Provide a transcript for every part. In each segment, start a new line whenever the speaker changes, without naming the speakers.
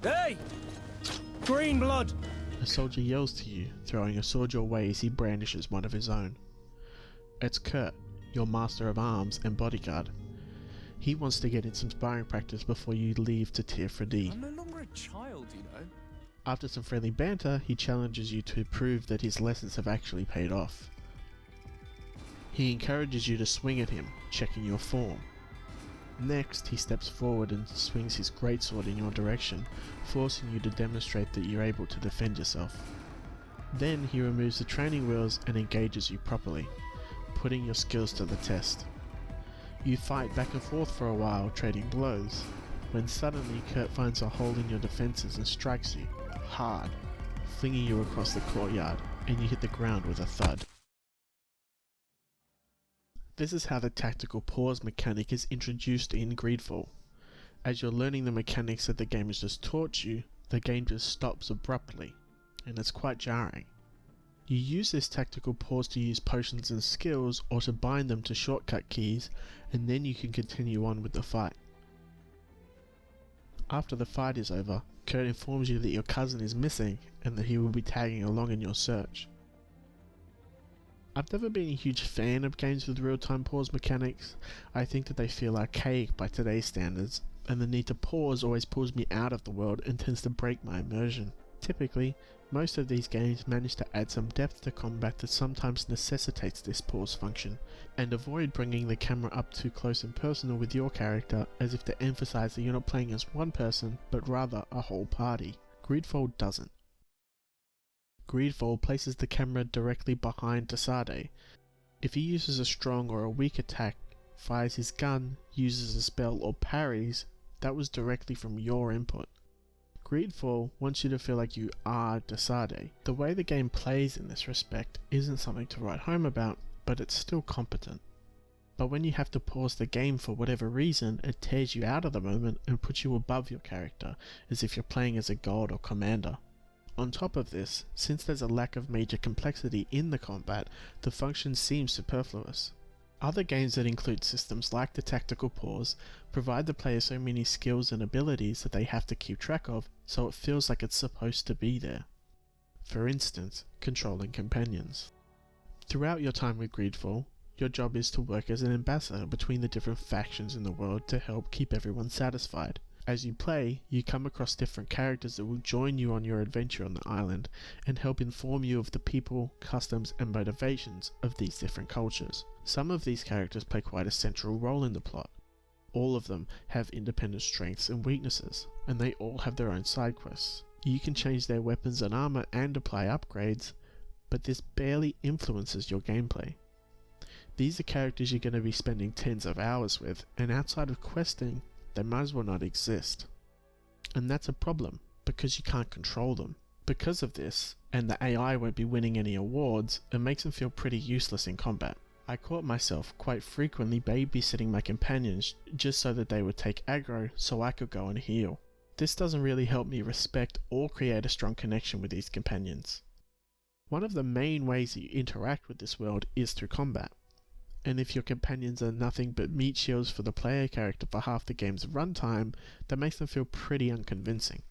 Hey! Green blood!
A soldier yells to you, throwing a sword your way as he brandishes one of his own. It's Kurt, your master of arms and bodyguard. He wants to get in some sparring practice before you leave to Tier 4D.
I'm no longer a child, you know.
After some friendly banter, he challenges you to prove that his lessons have actually paid off. He encourages you to swing at him, checking your form. Next, he steps forward and swings his greatsword in your direction, forcing you to demonstrate that you're able to defend yourself. Then he removes the training wheels and engages you properly, putting your skills to the test. You fight back and forth for a while, trading blows, when suddenly Kurt finds a hole in your defenses and strikes you, hard, flinging you across the courtyard, and you hit the ground with a thud. This is how the tactical pause mechanic is introduced in Greedfall. As you're learning the mechanics that the game has just taught you, the game just stops abruptly, and it's quite jarring. You use this tactical pause to use potions and skills or to bind them to shortcut keys, and then you can continue on with the fight. After the fight is over, Kurt informs you that your cousin is missing and that he will be tagging along in your search. I've never been a huge fan of games with real-time pause mechanics. I think that they feel archaic by today's standards, and the need to pause always pulls me out of the world and tends to break my immersion. Typically, most of these games manage to add some depth to combat that sometimes necessitates this pause function, and avoid bringing the camera up too close and personal with your character as if to emphasize that you're not playing as one person, but rather a whole party. Greedfall doesn't. Greedfall places the camera directly behind Desade. If he uses a strong or a weak attack, fires his gun, uses a spell or parries, that was directly from your input. Greedfall wants you to feel like you are Desade. The way the game plays in this respect isn't something to write home about, but it's still competent. But when you have to pause the game for whatever reason, it tears you out of the moment and puts you above your character, as if you're playing as a god or commander. On top of this, since there's a lack of major complexity in the combat, the function seems superfluous. Other games that include systems like the tactical pause provide the player so many skills and abilities that they have to keep track of, so it feels like it's supposed to be there. For instance, controlling companions. Throughout your time with Greedfall, your job is to work as an ambassador between the different factions in the world to help keep everyone satisfied. As you play, you come across different characters that will join you on your adventure on the island and help inform you of the people, customs and motivations of these different cultures. Some of these characters play quite a central role in the plot. All of them have independent strengths and weaknesses, and they all have their own side quests. You can change their weapons and armor and apply upgrades, but this barely influences your gameplay. These are characters you're going to be spending tens of hours with, and outside of questing, they might as well not exist. And that's a problem, because you can't control them. Because of this, and the AI won't be winning any awards, it makes them feel pretty useless in combat. I caught myself quite frequently babysitting my companions just so that they would take aggro so I could go and heal. This doesn't really help me respect or create a strong connection with these companions. One of the main ways that you interact with this world is through combat. And if your companions are nothing but meat shields for the player character for half the game's runtime, that makes them feel pretty unconvincing.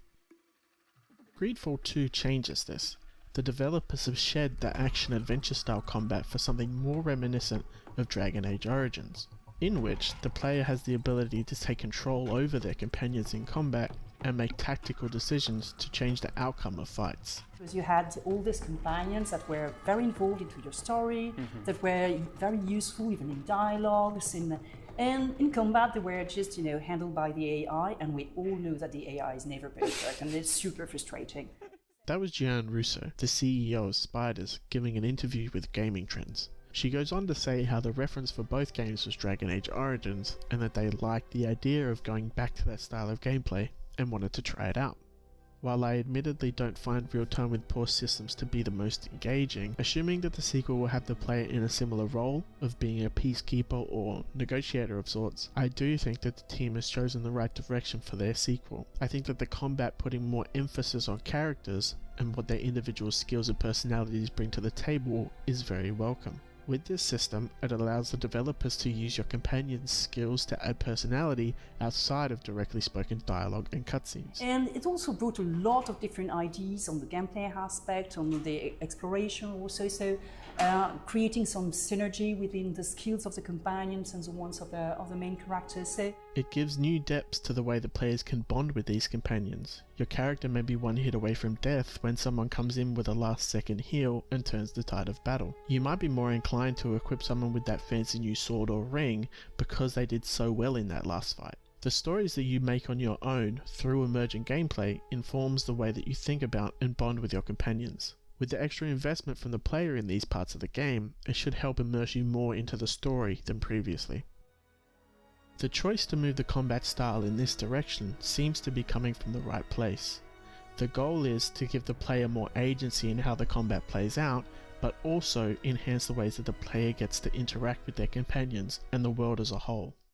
Greedfall 2 changes this. The developers have shed the action-adventure style combat for something more reminiscent of Dragon Age Origins, in which the player has the ability to take control over their companions in combat and make tactical decisions to change the outcome of fights.
Because you had all these companions that were very involved into your story, that were very useful even in dialogues, and in combat they were just handled by the AI, and we all know that the AI is never perfect and it's super frustrating.
That was Jehanne, the CEO of Spiders, giving an interview with GamingTrend. She goes on to say how the reference for both games was Dragon Age Origins, and that they liked the idea of going back to that style of gameplay and wanted to try it out. While I admittedly don't find real-time with pause systems to be the most engaging, assuming that the sequel will have the player in a similar role of being a peacekeeper or negotiator of sorts, I do think that the team has chosen the right direction for their sequel. I think that the combat putting more emphasis on characters and what their individual skills and personalities bring to the table is very welcome. With this system, it allows the developers to use your companion's skills to add personality outside of directly spoken dialogue and cutscenes.
And it also brought a lot of different ideas on the gameplay aspect, on the exploration also, so creating some synergy within the skills of the companions and the ones of the main characters. So
it gives new depths to the way the players can bond with these companions. Your character may be one hit away from death when someone comes in with a last second heal and turns the tide of battle. You might be more inclined to equip someone with that fancy new sword or ring because they did so well in that last fight. The stories that you make on your own through emergent gameplay informs the way that you think about and bond with your companions. With the extra investment from the player in these parts of the game, it should help immerse you more into the story than previously. The choice to move the combat style in this direction seems to be coming from the right place. The goal is to give the player more agency in how the combat plays out, but also enhance the ways that the player gets to interact with their companions and the world as a whole.